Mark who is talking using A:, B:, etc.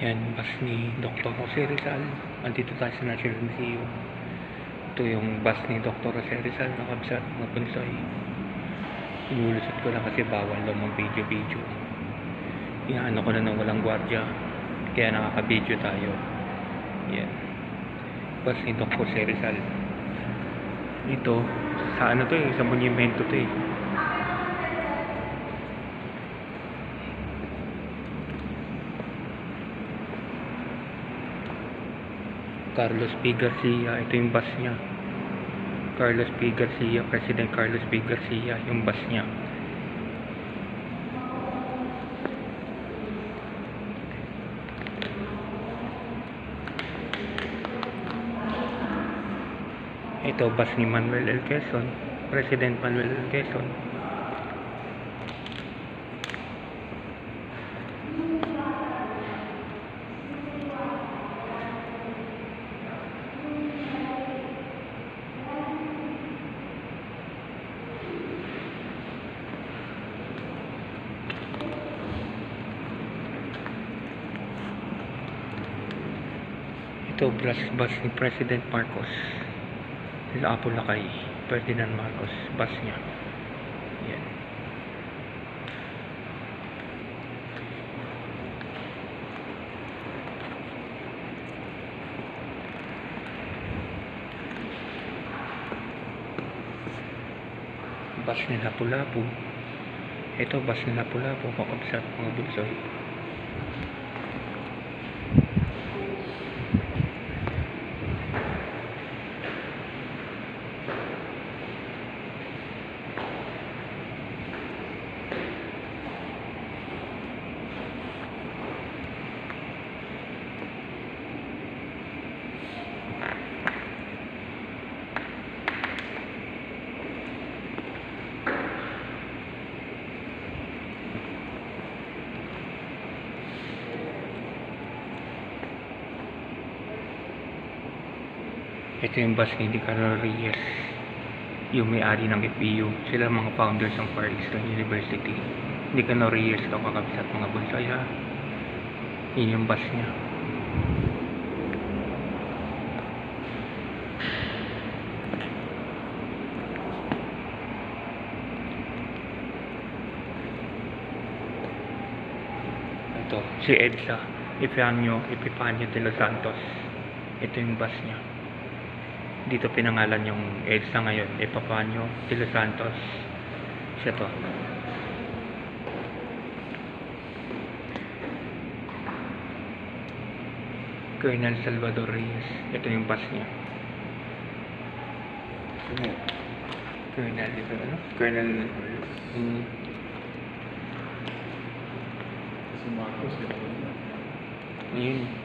A: Yan, bus ni Dr. Jose Rizal. Andito tayo sa National Museum. Ito yung bus ni Dr. Jose Rizal na kabsat mga Punsay. Inulusot ko lang kasi bawal daw mag video. Inaano ko na ng walang gwardiya. Kaya nakaka-video tayo. Yan. Bus ni Dr. Jose Rizal. Ito, sa ano to eh, sa monumento to eh. Carlos P. Garcia, ito yung bus niya. Carlos P. Garcia, President Carlos P. Garcia, yung bus niya. Ito, bus ni Manuel L. Quezon, President Manuel L. Quezon. Ito, bus ni President Marcos. Sila Apo Lakay, Ferdinand Marcos, bus niya. Yan. Bus ni Lapu-Lapu. Ito, bus ni Lapu-Lapu, pakabsat mga Bunsoy. Ito yung bus ni Carlo Reyes, yung may-ari ng FPU. Sila mga founders ng Far Eastern University. Carlo Reyes daw kakabsat mga Bunsoy ha. Yun yung bus niya. Ito, si EDSA, Epifanio de los Santos. Ito yung bus niya. Dito pinangalan yung EDSA ngayon, Epifanio de los Santos. Siya to. Colonel Salvador Reyes. Ito yung bus niya. Colonel, ito ano? Colonel Reyes.
B: Si Marcos, di ba?
A: Yun.